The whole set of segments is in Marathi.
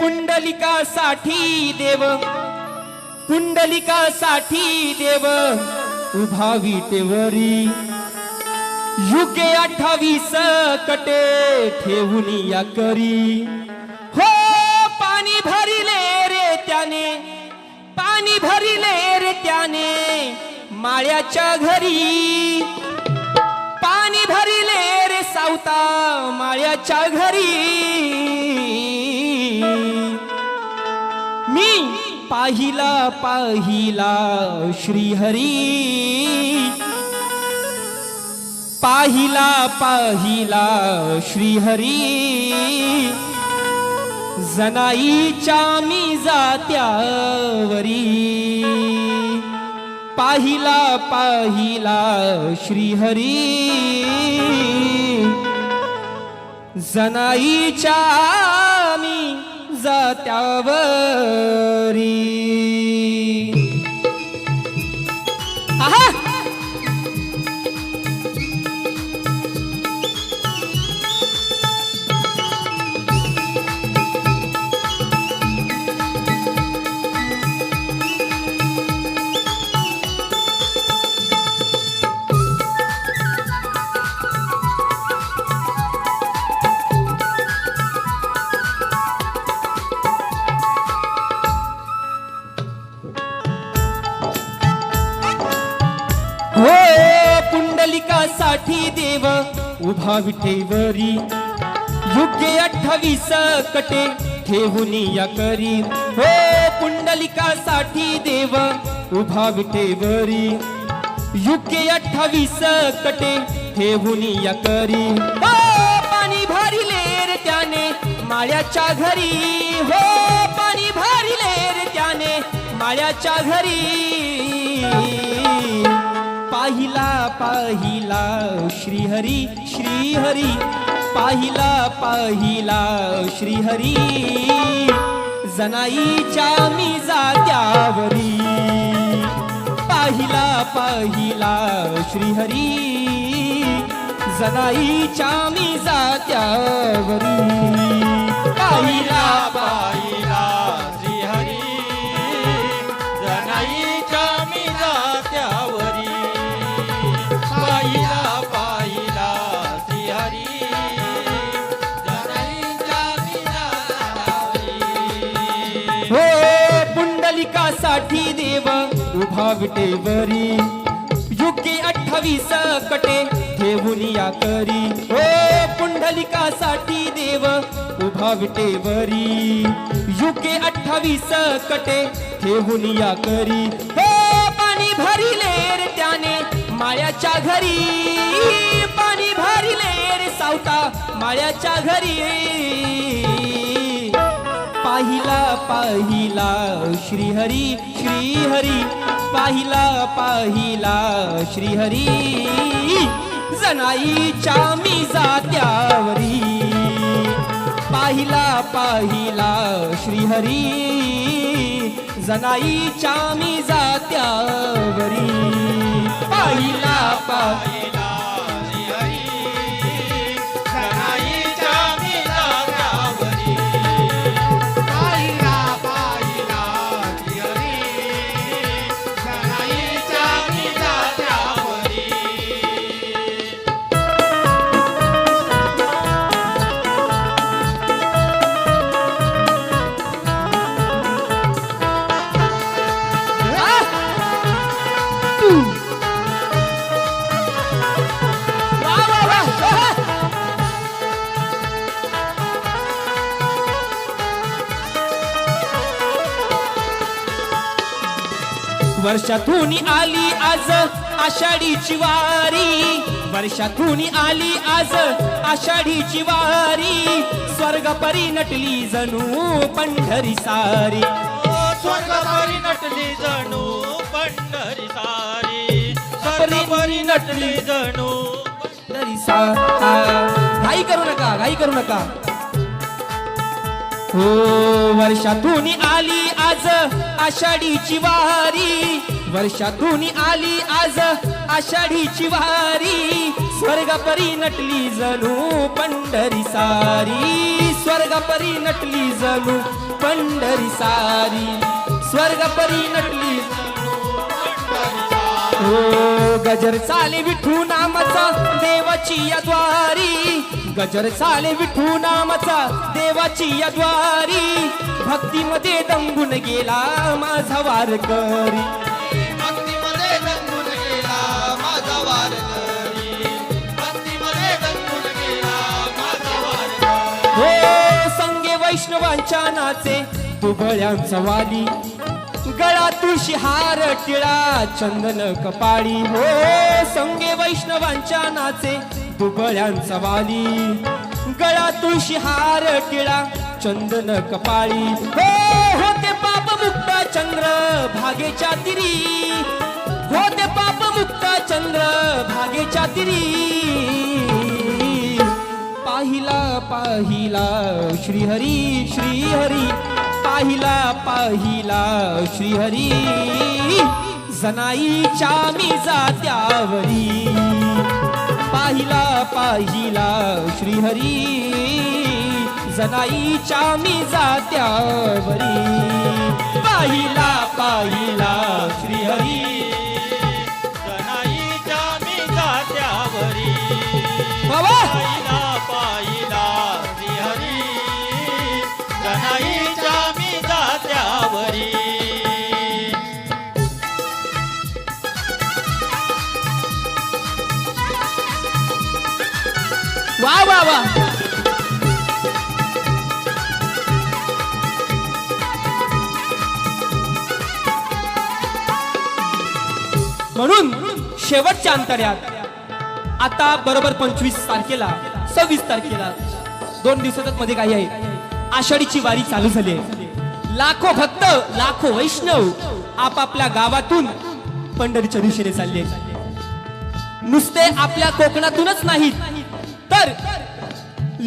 पुंडलिकासाठी देव, पुंडलिकासाठी देव उभा विटेवरी, युगे 28 कटे ठेवून या करी. हो पाणी भरिले रे त्याने, पाणी भरिले रे त्याने माळ्याच्या घरी, पाणी भरिले रे सावता माळ्याच्या घरी. मी पाहिला पाहिला श्रीहरी, पाहिला पाहिला श्रीहरी, जनाईच्या मी जात्यावरी. पाहिला पाहिला श्रीहरी, जनाईच्या मी जात्यावरी. आहा हो पुंडलिकासाठी देव उभा विठेवरी, युगे 28 कटे ठेवून या करी. हो पुंडलिकासाठी देव उभा विठेवरी, युगे 28 कटे ठेवून या करी. हो पाणी भरिले रे त्याने माळ्याच्या घरी, हो पाणी भरिले रे त्याने माळ्याच्या घरी. पाहिला पाहिला श्रीहरी, श्रीहरी पाहिला पाहिला श्रीहरी, जनाईच्या मी जात्यावरी. पाहिला पाहिला श्रीहरी, जनाईच्या मी जात्यावरी. पाहिला पाहिला श्रीहरी, जनाईच्या मी जात्यावरी. पाहिला पाहिला श्रीहरी, जनाईच्या मी जात्यावरी. हो पुंडलिकासाठी देव उभा विटेवरी, युगे 28 कटे ठेवून या करी. हो पुंडलिकासाठी देव उभा विटेवरी, युगे 28 कटे ठेवून या करी. हो पाणी भरिले रे त्याने माळ्याच्या घरी, पाणी भरिले रे सावता माळ्याच्या घरी. पाहिला पाहिला श्रीहरी, श्रीहरी पाहिला पाहिला श्रीहरी, जनाईच्या मी जात्यावरी. पाहिला पाहिला श्रीहरी, जनाईच्या मी जात्यावरी. पाहिला पाहिला श्रीहरी, जनाईच्या मी जात्यावरी. पाहिला पाहिला श्रीहरी, जनाईच्या मी जात्यावरी. वर्षातून आली आज आषाढीची वारी, वर्षातून आली आज आषाढीची वारी. स्वर्गपरी नटली जणू पंढरी सारी, स्वर्गपरी नटली जणू पंढरी सारी. स्वर्गपरी नटली जणू पंढरी सारी. घाई करू नका, घाई करू नका. हो वर्षातून आली आज आषाढीची वारी, वर्षातून आली आज आषाढीची वारी. स्वर्गपरी नटली जणू पंढरी सारी, स्वर्गपरी नटली जणू पंढरी सारी स्वर्ग परी नटली हो गजर चाले विठू नामाचा देवाची या द्वारी गजर चाले विठू नामाचा देवाची या द्वारी भक्तीमध्ये दंगून गेला माझा वारकरी भक्तीमध्ये दंगून गेला माझा वारकरी भक्तीमध्ये दंगून गेला माझा वारकरी हो संगे वैष्णवांच्या नाचे दुबळ्यांचा वाली गळा तुळशी हार टिळा चंदन कपाळी हो संगे वैष्णवांच्या नाचे दुबळ्यांचा वाली गळा तुळशी हार टिळा चंदन कपाळी हो होते पाप मुक्त चंद्र भागेच्या तिरी होते पाप मुक्त चंद्र भागेच्या तिरी पाहिला पाहिला श्रीहरी श्रीहरी पाहिला पाहिला श्रीहरी जनाईच्या मी जात्यावरी पाहिला पाहिला श्रीहरी जनाईच्या मी जात्यावरी पाहिला पाहिला श्रीहरी जनाईच्या मी जात्यावरी बाबा पाहिला पाहिला श्रीहरी जनाईच्या मी जात्यावरी वा वा वा म्हणून शेवटच्या अंतर्यात आता बरोबर 25 तारखेला 26 तारखेला 2 दिवसातच मध्ये काही आहे आषाढीची वारी चालू झाली आहे लाखो भक्त लाखो वैष्णव आपापल्या गावातून पंढरीच्या दिशेने चालले आहेत नुसते आपल्या कोकणातूनच नाहीत तर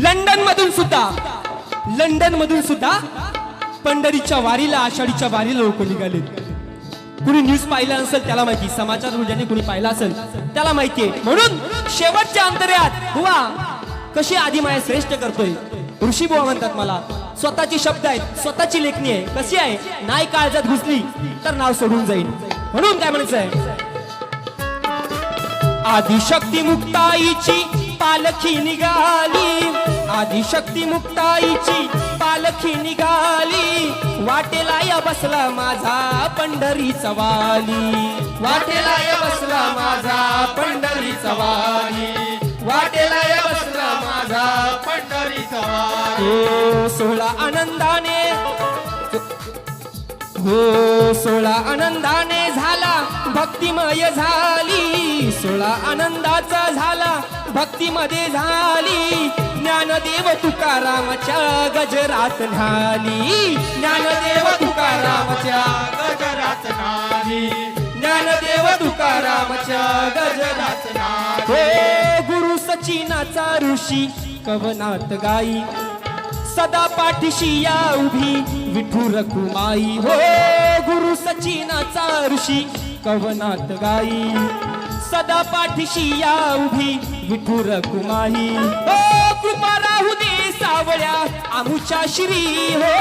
लंडन मधून सुद्धा पंढरीच्या वारीला आषाढीच्या वारीला लोक निघाले कुणी न्यूज पाहिला नसेल त्याला माहिती समाचार ज्याने कुणी पाहिला असेल त्याला माहितीये म्हणून शेवटच्या अंतर्यात बुवा कशी आदिमाया श्रेष्ठ करतोय ऋषी बुवा म्हणतात मला स्वतःची शब्द आहेत स्वतःची लेखणी आहे कशी आहे नाही काळजात घुसली तर नाव सोडून जाईल म्हणून काय म्हणायचंय आदिशक्ती मुक्ताईची पालखी निघाली आदिशक्ती मुक्ताईची पालखी निघाली वाटेला या बसला माझा पंढरीचा वाली वाटेला या बसला माझा पंढरीचा वाली वाटेला या बसला माझा पंढरीचा वारी हो सोहळा आनंदाने हो सोहळा आनंदाने झाला भक्तिमय झाली सोहळा आनंदाचा झाला भक्तीमध्ये झाली ज्ञानदेव तुकारामाच्या गजरात न्हाली ज्ञानदेव तुकारामाच्या गजरात नाली ज्ञानदेव तुकारामाच्या गजरात नाली हो गुरु सचिनाचा ऋषी कवनात गाई सदा पाठीशी या उभी विठू रखुमाई हो गुरु सचिनाचा ऋषी कवनात गाई सदा पाठीशी या उभी विठू रखुमाई हो कृपा राहू दे सावळ्या आमुच्या श्री हो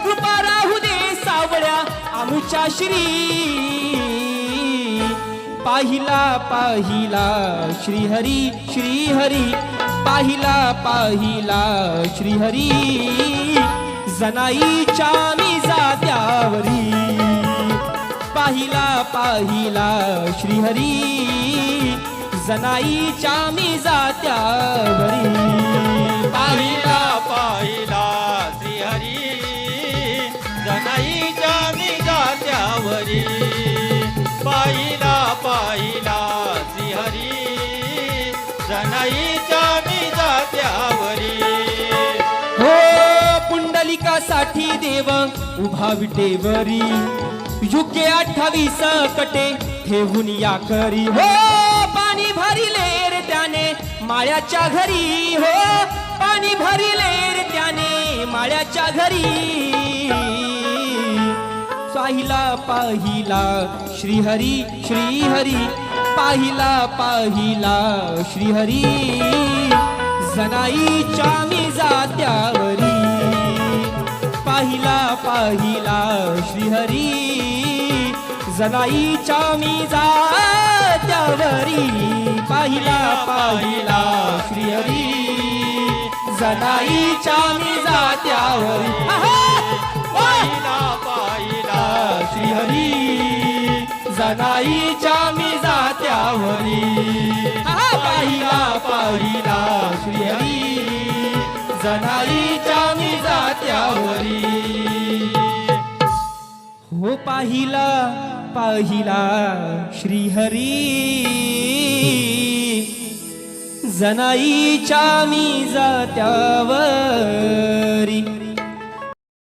कृपा राहू दे सावळ्या आमुच्या श्री पाहिला पाहिला श्रीहरी श्रीहरी पाहिला पाहिला श्रीहरी जनाईच्या मी जात्यावरी पाहिला पाहिला श्रीहरी जनाईच्या मी जात्यावरी पाहिला पाहिला श्रीहरी जनाईच्या मी जात्यावरी पाहिला पाहिला श्रीहरी जनाईच्या मी जात्यावरी हो पुंडलिकासाठी देव उभा विटेवरी युगे 28 कटे ठेवून या करी हो पाणी भरिले रे त्याने माळ्याच्या घरी हो पाणी भरिले रे त्याने माळ्याच्या घरी पाहिला पाहिला श्रीहरी श्रीहरी पाहिला पाहिला श्रीहरी जनाईच्या मी जात्यावरी पाहिला पाहिला श्रीहरी जनाईच्या मी जात्यावरी पाहिला पाहिला श्रीहरी जनाईच्या मी जात्यावरी पाहिला पाहिला श्रीहरी जनाईच्या मी जात्यावरी पाहिला पाहिला श्रीहरी जनाईच्या मी जात्यावरी हो पाहिला पाहिला श्रीहरी जनाईच्या मी जात्यावरी